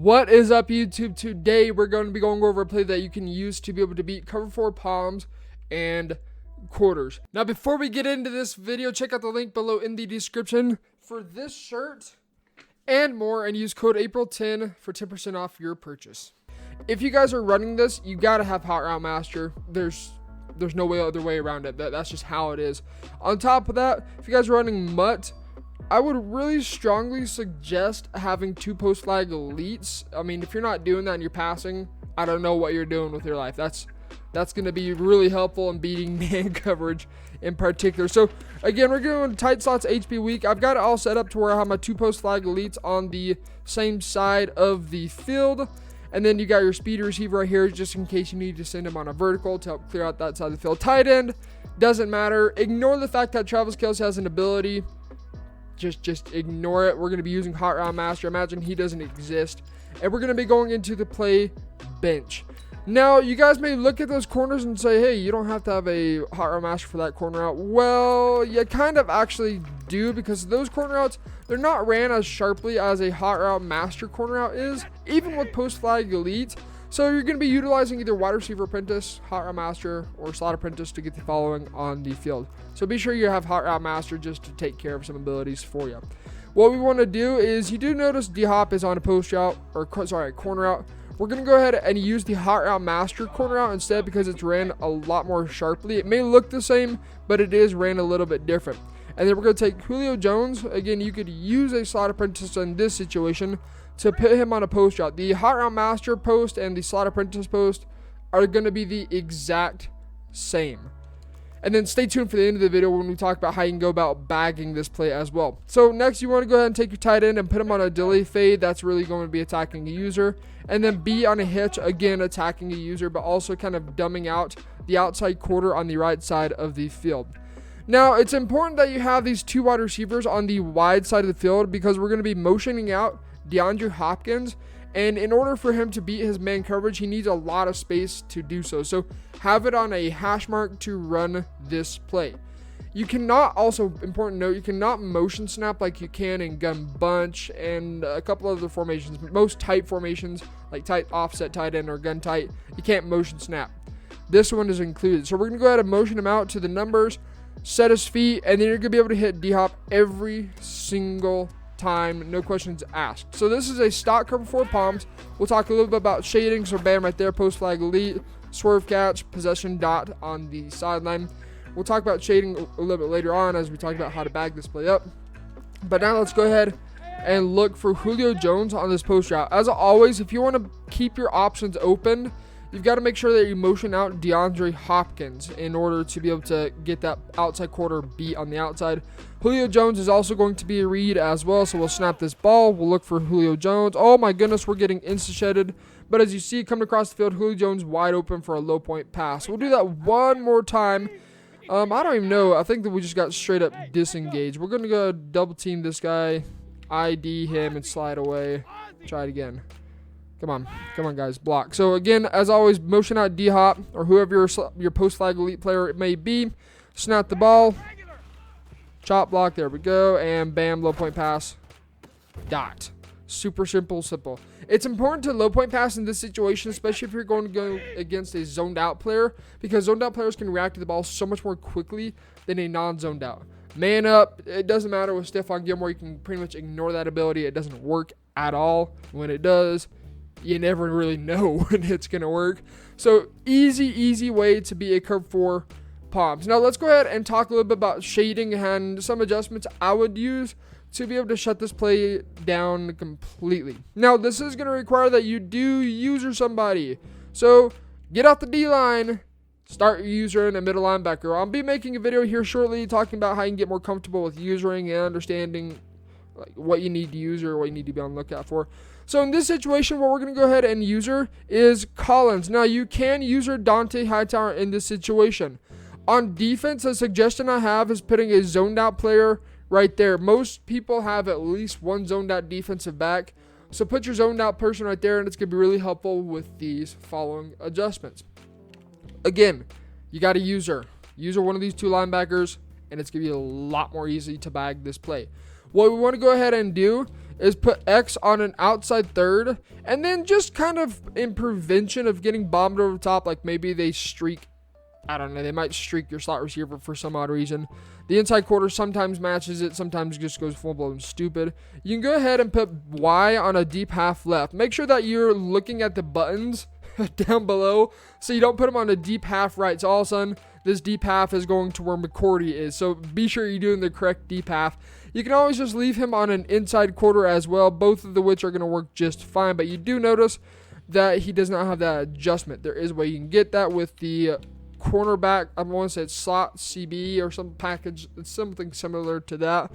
What is up, YouTube? Today we're going to be going over a play that you can use to be able to beat cover 4 palms and quarters. Now before we get into this video, check out the link below in the description for this shirt and more, and use code April10 for 10% off your purchase. If you guys are running this, you gotta have Hot Route Master. There's no other way around it. That's just how it is. On top of that, if you guys are running Mutt, I would really strongly suggest having 2 post flag elites. I mean, if you're not doing that and you're passing, I don't know what you're doing with your life. That's going to be really helpful in beating man coverage in particular. So again, we're going tight slots HB week. I've got it all set up to where I have my 2 post flag elites on the same side of the field. And then you got your speed receiver right here, just in case you need to send him on a vertical to help clear out that side of the field. Tight end, doesn't matter. Ignore the fact that Travis Kelce has an ability. Just ignore it. We're going to be using Hot Route Master. Imagine he doesn't exist. And we're going to be going into the play bench. Now, you guys may look at those corners and say, hey, you don't have to have a Hot Route Master for that corner out. Well, you kind of actually do, because those corner outs, they're not ran as sharply as a Hot Route Master corner out is, even with post flag elite. So you're going to be utilizing either wide receiver apprentice, Hot Route Master, or slot apprentice to get the following on the field. So be sure you have Hot Route Master just to take care of some abilities for you. What we want to do is, you do notice D-Hop is on a post route, or sorry, corner route. We're going to go ahead and use the Hot Route Master corner out instead, because it's ran a lot more sharply. It may look the same, but it is ran a little bit different. And then we're going to take Julio Jones. Again, you could use a slot apprentice in this situation to put him on a post route. The Hot Route Master post and the slot apprentice post are going to be the exact same. And then stay tuned for the end of the video when we talk about how you can go about bagging this play as well. So next, you want to go ahead and take your tight end and put him on a delay fade. That's really going to be attacking a user. And then B on a hitch, again attacking a user, but also kind of dumbing out the outside quarter on the right side of the field. Now, it's important that you have these 2 wide receivers on the wide side of the field, because we're going to be motioning out DeAndre Hopkins, and in order for him to beat his man coverage, he needs a lot of space to do so. So have it on a hash mark to run this play. You cannot, also important note, you cannot motion snap like you can in gun bunch and a couple other formations. Most tight formations, like tight offset tight end or gun tight, you can't motion snap. This one is included. So we're going to go ahead and motion him out to the numbers, set his feet, and then you're going to be able to hit D-Hop every single time, no questions asked. So this is a stock cover 4 palms. We'll talk a little bit about shading. So bam, right there, post flag elite, swerve catch, possession dot on the sideline. We'll talk about shading a little bit later on as we talk about how to bag this play up. But now let's go ahead and look for Julio Jones on this post route. As always, if you want to keep your options open, you've got to make sure that you motion out DeAndre Hopkins in order to be able to get that outside quarter beat on the outside. Julio Jones is also going to be a read as well, so we'll snap this ball. We'll look for Julio Jones. Oh my goodness, we're getting insta-shedded. But as you see, coming across the field, Julio Jones wide open for a low point pass. We'll do that one more time. I don't even know. I think that we just got straight up disengaged. We're going to go double team this guy, ID him, and slide away. Try it again. Come on, guys, block. So again, as always, motion out D-Hop or whoever your post flag elite player it may be. Snap the ball, chop block. There we go, and bam, low point pass. Dot. Super simple. It's important to low point pass in this situation, especially if you're going to go against a zoned out player, because zoned out players can react to the ball so much more quickly than a non-zoned out. Man up, it doesn't matter with Stephon Gilmore. You can pretty much ignore that ability. It doesn't work at all. When it does, you never really know when it's going to work. So easy way to be a curve 4 palms. Now let's go ahead and talk a little bit about shading and some adjustments I would use to be able to shut this play down completely. Now this is going to require that you do user somebody. So get off the D-line, start your user in a middle linebacker. I'll be making a video here shortly talking about how you can get more comfortable with usering and understanding like what you need to use or what you need to be on the lookout for. So in this situation, what we're going to go ahead and user is Collins. Now you can user Dante Hightower in this situation. On defense, a suggestion I have is putting a zoned out player right there. Most people have at least one zoned out defensive back. So put your zoned out person right there, and it's going to be really helpful with these following adjustments. Again, you got to user one of these 2 linebackers, and it's going to be a lot more easy to bag this play. What we want to go ahead and do is put X on an outside third, and then just kind of in prevention of getting bombed over the top, like maybe they streak, I don't know, they might streak your slot receiver for some odd reason. The inside quarter sometimes matches it, sometimes just goes full-blown stupid. You can go ahead and put Y on a deep half left. Make sure that you're looking at the buttons down below, so you don't put them on a deep half right. So all of a sudden, this deep half is going to where McCourty is. So be sure you're doing the correct deep half. You can always just leave him on an inside quarter as well, both of which are going to work just fine. But you do notice that he does not have that adjustment. There is a way you can get that with the cornerback. I want to say it's slot CB or some package. It's something similar to that.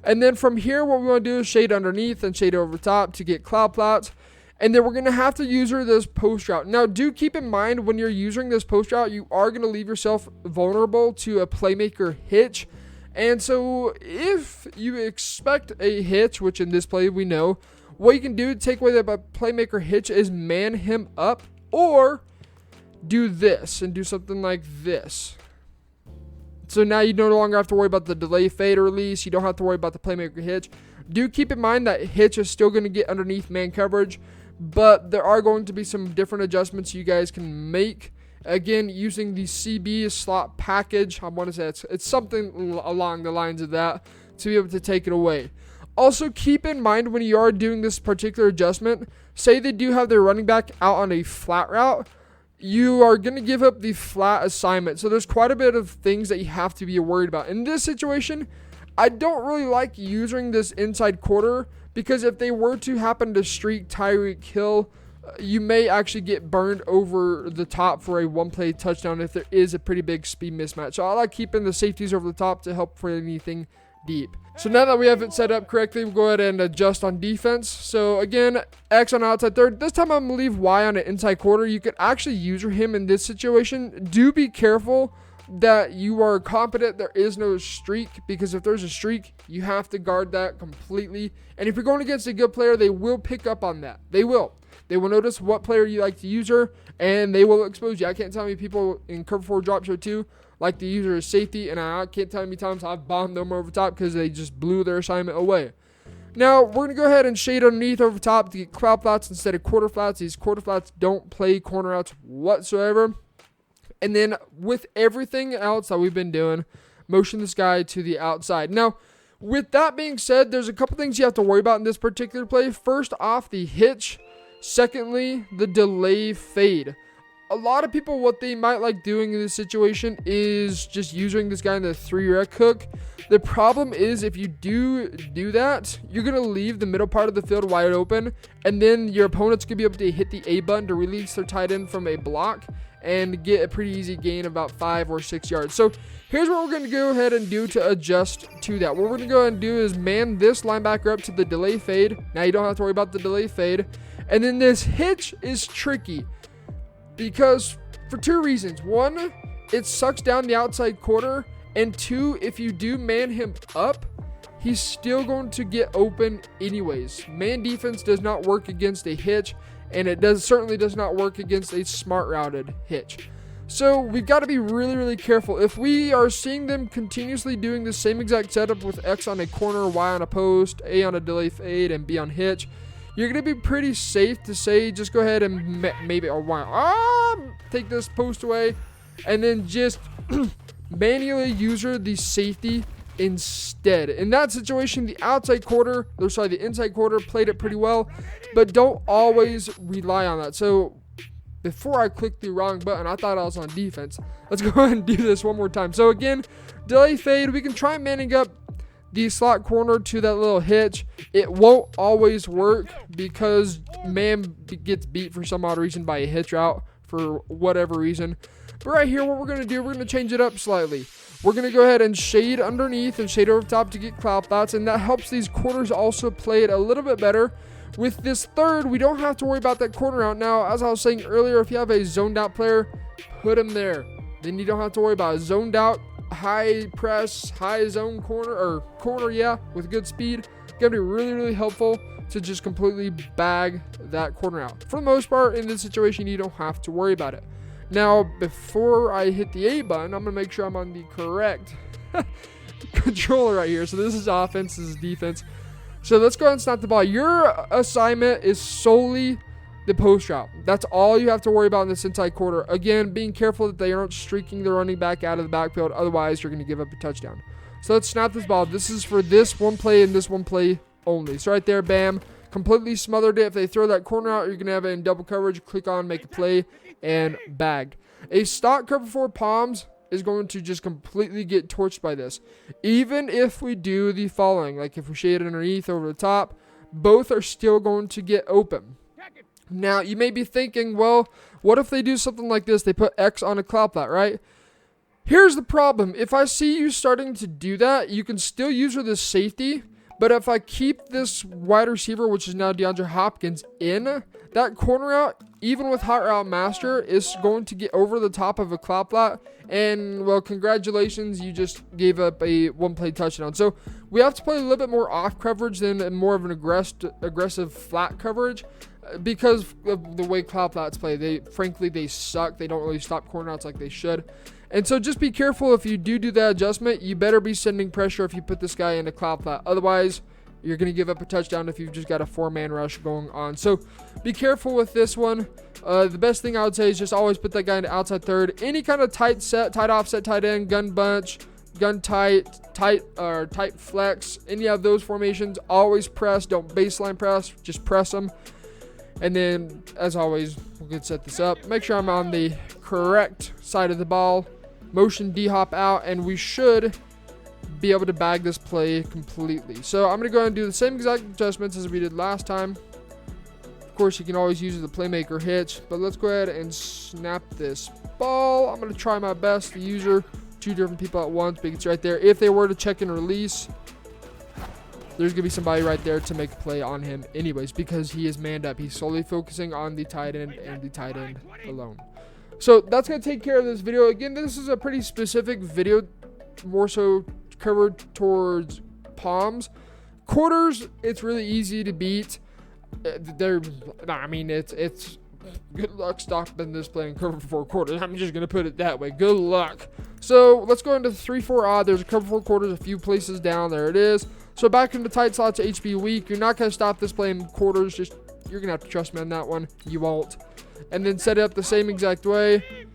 And then from here, what we want to do is shade underneath and shade over top to get cloud plots. And then we're going to have to use this post route. Now, do keep in mind when you're using this post route, you are going to leave yourself vulnerable to a Playmaker Hitch. And so if you expect a hitch, which in this play we know, what you can do to take away that Playmaker Hitch is man him up, or do this and do something like this. So now you no longer have to worry about the delay fade or release. You don't have to worry about the Playmaker Hitch. Do keep in mind that Hitch is still going to get underneath man coverage, but there are going to be some different adjustments you guys can make. Again, using the CB slot package, I want to say it's something along the lines of that to be able to take it away. Also, keep in mind when you are doing this particular adjustment, say they do have their running back out on a flat route, you are going to give up the flat assignment. So there's quite a bit of things that you have to be worried about. In this situation, I don't really like using this inside quarter because if they were to happen to streak Tyreek Hill, you may actually get burned over the top for a one-play touchdown if there is a pretty big speed mismatch. So I like keeping the safeties over the top to help for anything deep. So now that we have it set up correctly, we'll go ahead and adjust on defense. So again, X on outside third. This time I'm going to leave Y on an inside quarter. You could actually use him in this situation. Do be careful that you are confident there is no streak, because if there's a streak, you have to guard that completely. And if you're going against a good player, they will pick up on that. They will. They will notice what player you like to use her, and they will expose you. I can't tell you people in Cover 4 Drop Show 2 like to use her as safety, and I can't tell you how many times I've bombed them over top because they just blew their assignment away. Now, we're going to go ahead and shade underneath over top to get cloud flats instead of quarter flats. These quarter flats don't play corner outs whatsoever. And then with everything else that we've been doing, motion this guy to the outside. Now, with that being said, there's a couple things you have to worry about in this particular play. First off, the hitch. Secondly, the delay fade. A lot of people, what they might like doing in this situation is just using this guy in the 3-rec hook. The problem is if you do that, you're going to leave the middle part of the field wide open, and then your opponent's going to be able to hit the A button to release their tight end from a block and get a pretty easy gain about 5 or 6 yards. So here's what we're going to go ahead and do to adjust to that. What we're going to go ahead and do is man this linebacker up to the delay fade. Now you don't have to worry about the delay fade. And then this hitch is tricky because for 2 reasons. 1, it sucks down the outside quarter. And 2, if you do man him up, he's still going to get open anyways. Man defense does not work against a hitch, and it certainly does not work against a smart routed hitch. So we've got to be really, really careful. If we are seeing them continuously doing the same exact setup with X on a corner, Y on a post, A on a delay fade, and B on hitch, you're going to be pretty safe to say just go ahead and maybe take this post away and then just manually use the safety instead. In that situation, the inside quarter played it pretty well, but don't always rely on that. So before I clicked the wrong button, I thought I was on defense. Let's go ahead and do this one more time. So again, delay fade, we can try manning up the slot corner to that little hitch. It won't always work because man gets beat for some odd reason by a hitch route for whatever reason. But right here, what we're going to do, we're going to change it up slightly. We're going to go ahead and shade underneath and shade over top to get cloud flats, and that helps these quarters also play it a little bit better. With this third, we don't have to worry about that corner out. Now, as I was saying earlier, if you have a zoned out player, put him there. Then you don't have to worry about a zoned out, high press, high zone corner, with good speed. Gonna be really, really helpful to just completely bag that corner out. For the most part, in this situation, you don't have to worry about it. Now, before I hit the A button, I'm gonna make sure I'm on the correct controller right here. So this is offense, this is defense. So let's go ahead and snap the ball. Your assignment is solely the post route. That's all you have to worry about in this inside quarter. Again, being careful that they aren't streaking the running back out of the backfield. Otherwise, you're going to give up a touchdown. So let's snap this ball. This is for this one play and this one play only. So right there, bam. Completely smothered it. If they throw that corner out, you're going to have it in double coverage. Click on, make a play, and bagged. A stock cover 4 palms is going to just completely get torched by this. Even if we do the following, like if we shade it underneath over the top, both are still going to get open. Now, you may be thinking, well, what if they do something like this? They put X on a cloud flat, right? Here's the problem. If I see you starting to do that, you can still use her this safety. But if I keep this wide receiver, which is now DeAndre Hopkins, in, that corner out, even with Hot Route Master, is going to get over the top of a cloud flat. And, well, congratulations, you just gave up a one-play touchdown. So we have to play a little bit more off coverage than more of an aggressive flat coverage. Because of the way cloud flats play, frankly they suck. They don't really stop corner outs like they should. And so just be careful if you do that adjustment. You better be sending pressure if you put this guy in a cloud flat. Otherwise, you're going to give up a touchdown if you've just got a 4-man rush going on. So be careful with this one. The best thing I would say is just always put that guy in the outside third. Any kind of tight set, tight offset, tight end, gun bunch, gun tight flex, any of those formations, always press. Don't baseline press, just press them. And then, as always, we're going to set this up. Make sure I'm on the correct side of the ball. Motion D-hop out, and we should be able to bag this play completely. So I'm going to go ahead and do the same exact adjustments as we did last time. Of course, you can always use the Playmaker Hitch, but let's go ahead and snap this ball. I'm going to try my best to use her 2 different people at once, but it's right there. If they were to check and release, there's going to be somebody right there to make a play on him anyways, because he is manned up. He's solely focusing on the tight end and the tight end alone. So that's going to take care of this video. Again, this is a pretty specific video, more so covered towards palms. Quarters, it's really easy to beat. It's good luck stopping this play in cover 4 quarters. I'm just going to put it that way. Good luck. So let's go into 3-4 odd. There's a cover 4 quarters a few places down. There it is. So back into tight slots, HB weak. You're not going to stop this play in quarters. You're going to have to trust me on that one. You won't. And then set it up the same exact way.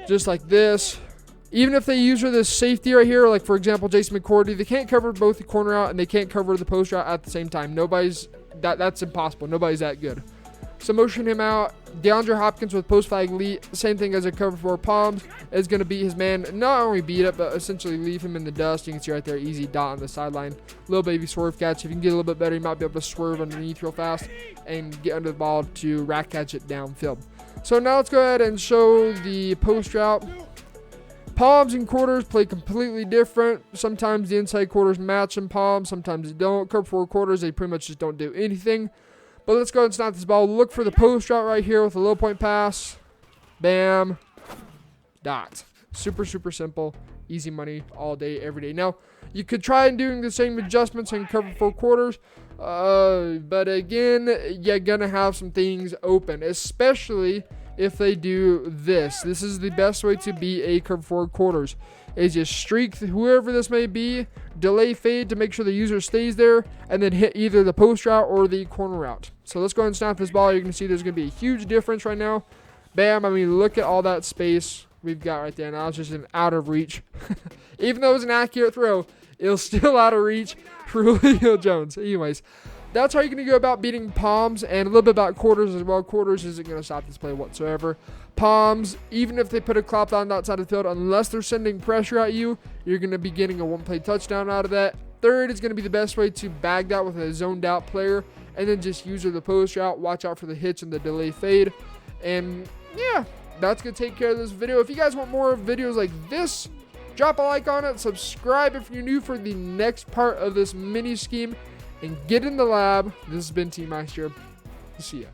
Just like this. Even if they use her this safety right here, like for example, Jason McCourty, they can't cover both the corner out and they can't cover the post route at the same time. That's impossible. Nobody's that good. So motion him out. DeAndre Hopkins with post flag elite, same thing as a cover 4 palms, is going to beat his man. Not only beat it, but essentially leave him in the dust. You can see right there, easy dot on the sideline. Little baby swerve catch. If you can get a little bit better, you might be able to swerve underneath real fast and get under the ball to rack catch it downfield. So now let's go ahead and show the post route. Palms and quarters play completely different. Sometimes the inside quarters match in palms, sometimes they don't. Cover 4 quarters, they pretty much just don't do anything. But let's go ahead and snap this ball. Look for the post route right here with a low point pass. Bam. Dot. Super, super simple. Easy money all day, every day. Now, you could try and doing the same adjustments in cover 4 quarters. But again, you're going to have some things open. Especially if they do this. This is the best way to beat a cover 4 quarters. Is just streak whoever this may be, delay fade to make sure the user stays there, and then hit either the post route or the corner route. So let's go ahead and snap this ball. You're going to see there's going to be a huge difference right now. Bam. I mean, look at all that space we've got right there. Now it's just an out of reach. Even though it was an accurate throw, it was still out of reach for Julio Jones. Anyways, that's how you're going to go about beating palms, and a little bit about quarters as well. Quarters isn't going to stop this play whatsoever. Palms, even if they put a clop on the outside of the field, unless they're sending pressure at you, you're going to be getting a one-play touchdown out of that. Third is going to be the best way to bag that with a zoned out player, and then just use the post route. Watch out for the hitch and the delay fade. And yeah, that's going to take care of this video. If you guys want more videos like this, drop a like on it, subscribe if you're new for the next part of this mini scheme, and get in the lab. This has been T Meister. See ya.